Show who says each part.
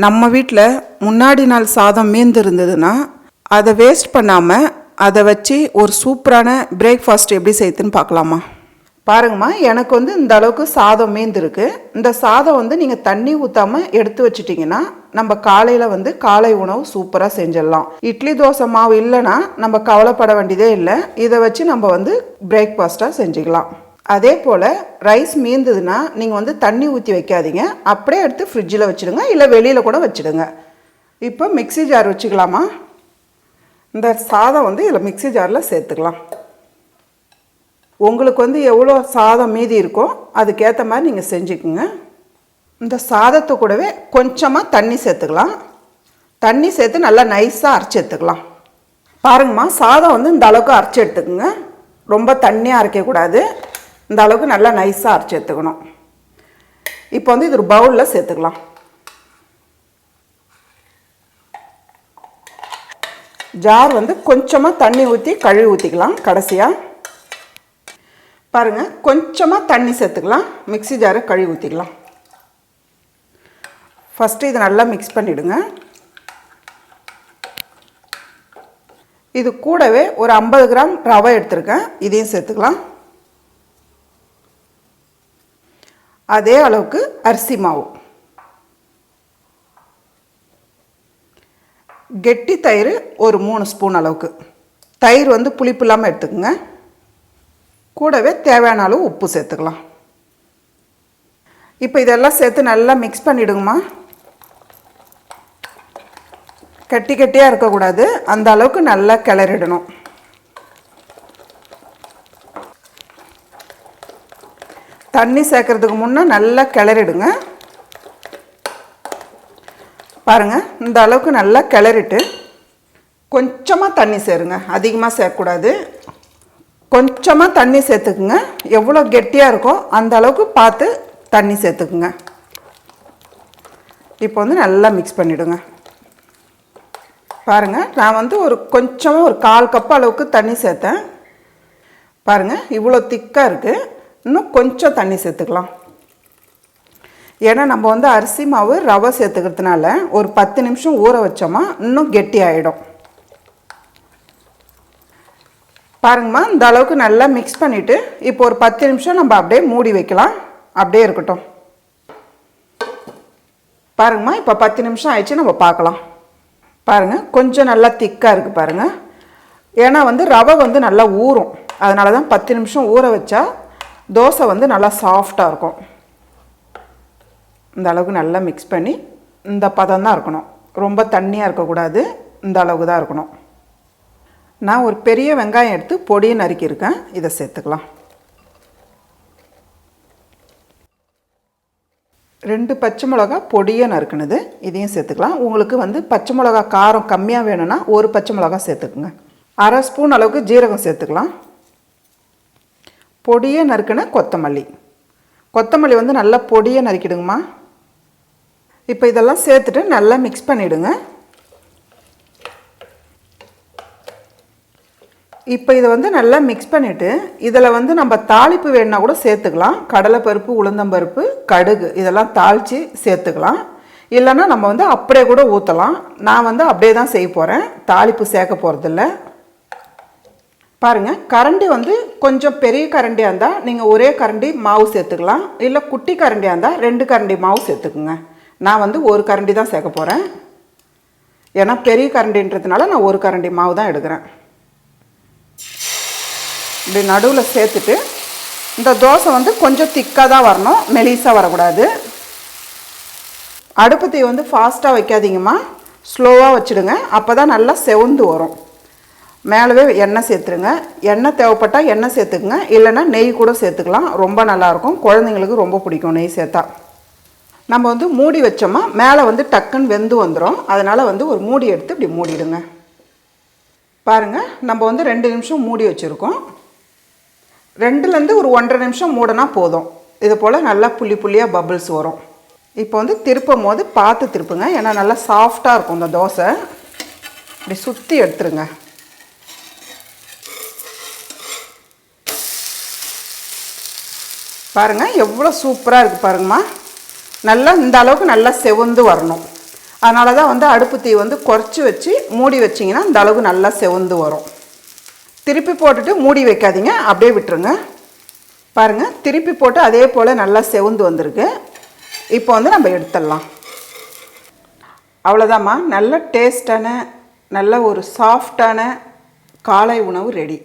Speaker 1: நம்ம வீட்டில் முன்னாடி நாள் சாதம் மீந்து இருந்ததுன்னா அதை வேஸ்ட் பண்ணாமல் அதை வச்சு ஒரு சூப்பரான பிரேக்ஃபாஸ்ட் எப்படி செய்யுதுன்னு பார்க்கலாமா? பாருங்கம்மா, எனக்கு இந்த அளவுக்கு சாதம் மீந்துருக்கு. இந்த சாதம் நீங்கள் தண்ணி ஊற்றாமல் எடுத்து வச்சிட்டிங்கன்னா நம்ம காலையில் காலை உணவு சூப்பராக செஞ்சிடலாம். இட்லி தோசை மாவு இல்லைன்னா நம்ம கவலைப்பட வேண்டியதே இல்லை. இதை வச்சு நம்ம பிரேக்ஃபாஸ்ட்டாக செஞ்சுக்கலாம். அதே போல் ரைஸ் மீந்ததுன்னா நீங்கள் தண்ணி ஊற்றி வைக்காதீங்க, அப்படியே எடுத்து ஃப்ரிட்ஜில் வச்சுடுங்க, இல்லை வெளியில் கூட வச்சுடுங்க. இப்போ மிக்ஸி ஜார் வச்சுக்கலாமா? இந்த சாதம் இதில் மிக்ஸி ஜாரில் சேர்த்துக்கலாம். உங்களுக்கு எவ்வளோ சாதம் மீதி இருக்கோ அதுக்கேற்ற மாதிரி நீங்கள் செஞ்சுக்குங்க. இந்த சாதத்தை கூடவே கொஞ்சமாக தண்ணி சேர்த்துக்கலாம். தண்ணி சேர்த்து நல்லா நைஸாக அரைச்சி எடுத்துக்கலாம். பாருங்கம்மா, சாதம் இந்த அளவுக்கு அரைச்சி எடுத்துக்குங்க. ரொம்ப தண்ணியாக அரைக்கக்கூடாது. இந்த அளவுக்கு நல்லா நைஸாக அரைச்சி எடுத்துக்கணும். இப்போ இது ஒரு பவுலில் சேர்த்துக்கலாம். ஜார் கொஞ்சமாக தண்ணி ஊற்றி கழுவி ஊற்றிக்கலாம். கடைசியாக பாருங்கள், கொஞ்சமாக தண்ணி சேர்த்துக்கலாம். மிக்ஸி ஜாரை கழுவி ஊற்றிக்கலாம். ஃபஸ்ட்டு இதை நல்லா மிக்ஸ் பண்ணிவிடுங்க. இது கூடவே ஒரு 50 கிராம் ரவை எடுத்துருக்கேன், இதையும் சேர்த்துக்கலாம். அதே அளவுக்கு அரிசி மாவு, கெட்டி தயிர் ஒரு 3 ஸ்பூன் அளவுக்கு. தயிர் புளிப்பு இல்லாமல் எடுத்துக்கோங்க. கூடவே தேவையான அளவு உப்பு சேர்த்துக்கலாம். இப்போ இதெல்லாம் சேர்த்து நல்லா மிக்ஸ் பண்ணிவிடுங்கம்மா. கட்டி கட்டியாக இருக்கக்கூடாது, அந்த அளவுக்கு நல்லா கிளறிடணும். தண்ணி சேர்க்கறதுக்கு முன்னே நல்லா கிளறிடுங்க. பாருங்கள், இந்த அளவுக்கு நல்லா கிளறிட்டு கொஞ்சமாக தண்ணி சேருங்க. அதிகமாக சேர்க்கக்கூடாது, கொஞ்சமாக தண்ணி சேர்த்துக்குங்க. எவ்வளோ கெட்டியாக இருக்கோ அந்த அளவுக்கு பார்த்து தண்ணி சேர்த்துக்குங்க. இப்போ நல்லா மிக்ஸ் பண்ணிவிடுங்க. பாருங்கள், நான் கொஞ்சமாக ஒரு 1/4 கப் அளவுக்கு தண்ணி சேர்த்தேன். பாருங்கள், இவ்வளோ திக்காக இருக்குது. இன்னும் கொஞ்சம் தண்ணி சேர்த்துக்கலாம். ஏன்னா நம்ம அரிசி மாவு ரவை சேர்த்துக்கிறதுனால ஒரு 10 நிமிஷம் ஊற வச்சோமா இன்னும் கெட்டி ஆகிடும். பாருங்கம்மா, இந்த அளவுக்கு நல்லா மிக்ஸ் பண்ணிவிட்டு இப்போ ஒரு 10 நிமிஷம் நம்ம அப்படியே மூடி வைக்கலாம். அப்படியே இருக்கட்டும். பாருங்கம்மா, இப்போ 10 நிமிஷம் ஆயிடுச்சு, நம்ம பார்க்கலாம். பாருங்கள், கொஞ்சம் நல்லா திக்காக இருக்குது பாருங்கள். ஏன்னா ரவை நல்லா ஊறும், அதனால தான் 10 நிமிஷம் ஊற வச்சா தோசை நல்லா சாஃப்டாக இருக்கும். இந்த அளவுக்கு நல்லா மிக்ஸ் பண்ணி இந்த பதம் தான் இருக்கணும். ரொம்ப தண்ணியாக இருக்கக்கூடாது, இந்த அளவுக்கு தான் இருக்கணும். நான் ஒரு பெரிய வெங்காயம் எடுத்து பொடியை நறுக்கியிருக்கேன், இதை சேர்த்துக்கலாம். 2 பச்சை மிளகா பொடியை நறுக்குனது, இதையும் சேர்த்துக்கலாம். உங்களுக்கு பச்சை மிளகா காரம் கம்மியாக வேணும்னா ஒரு பச்சை மிளகா சேர்த்துக்குங்க. 1/2 ஸ்பூன் அளவுக்கு ஜீரகம் சேர்த்துக்கலாம். பொடியை நறுக்கின கொத்தமல்லி. கொத்தமல்லி நல்லா பொடியை நறுக்கிடுங்கம்மா. இப்போ இதெல்லாம் சேர்த்துட்டு நல்லா மிக்ஸ் பண்ணிவிடுங்க. இப்போ இதை நல்லா மிக்ஸ் பண்ணிவிட்டு இதில் நம்ம தாளிப்பு வேணுன்னா கூட சேர்த்துக்கலாம். கடலைப்பருப்பு, உளுந்தம்பருப்பு, கடுகு இதெல்லாம் தாளித்து சேர்த்துக்கலாம். இல்லைன்னா நம்ம அப்படியே கூட ஊற்றலாம். நான் அப்படியே தான் செய்ய போகிறேன், தாளிப்பு சேர்க்க போகிறதில்ல. பாருங்கள், கரண்டி கொஞ்சம் பெரிய கரண்டியாக இருந்தால் நீங்கள் ஒரே கரண்டி மாவு சேர்த்துக்கலாம். இல்லை குட்டி கரண்டியாக இருந்தால் 2 கரண்டி மாவு சேர்த்துக்குங்க. நான் ஒரு கரண்டி தான் சேர்க்க போகிறேன். ஏன்னா பெரிய கரண்டின்றதுனால நான் ஒரு கரண்டி மாவு தான் எடுக்கிறேன். இப்படி நடுவில் சேர்த்துட்டு இந்த தோசை கொஞ்சம் திக்காக தான் வரணும், மெலிசாக வரக்கூடாது. அடுப்பு தீ ஃபாஸ்ட்டாக வைக்காதீங்கம்மா, ஸ்லோவாக வச்சுடுங்க. அப்போ தான் நல்லா செவந்து வரும். மேலவே எண்ணெய் சேர்த்துருங்க. எண்ணெய் தேவைப்பட்டால் எண்ணெய் சேர்த்துக்குங்க, இல்லைன்னா நெய் கூட சேர்த்துக்கலாம். ரொம்ப நல்லாயிருக்கும், குழந்தைங்களுக்கு ரொம்ப பிடிக்கும் நெய் சேர்த்தா. நம்ம மூடி வச்சோமா மேலே டக்குன்னு வெந்து வந்துடும். அதனால் ஒரு மூடி எடுத்து இப்படி மூடிடுங்க. பாருங்கள், நம்ம 2 நிமிஷம் மூடி வச்சுருக்கோம். 2லேருந்து ஒரு 1.5 நிமிஷம் மூடினா போதும். இது போல் நல்லா புள்ளி புள்ளியாக பபிள்ஸ் வரும். இப்போ திருப்பும் போது பார்த்து திருப்புங்க, ஏன்னா நல்லா சாஃப்டாக இருக்கும் இந்த தோசை. இப்படி சுற்றி எடுத்துருங்க. பாருங்கள், எவ்வளோ சூப்பராக இருக்குது பாருங்கம்மா. நல்லா இந்த அளவுக்கு நல்லா செவந்து வரணும். அதனால தான் வந்து அடுப்பு தீ வந்து குறைச்சி வச்சு மூடி வச்சிங்கன்னா இந்த அளவுக்கு நல்லா செவந்து வரும். திருப்பி போட்டுட்டு மூடி வைக்காதீங்க, அப்படியே விட்டுருங்க. பாருங்கள், திருப்பி போட்டு அதே போல் நல்லா செவந்து வந்திருக்கு. இப்போ வந்து நம்ம எடுத்துடலாம். அவ்வளோதாம்மா, நல்ல டேஸ்டான நல்ல ஒரு சாஃப்டான காலை உணவு ரெடி.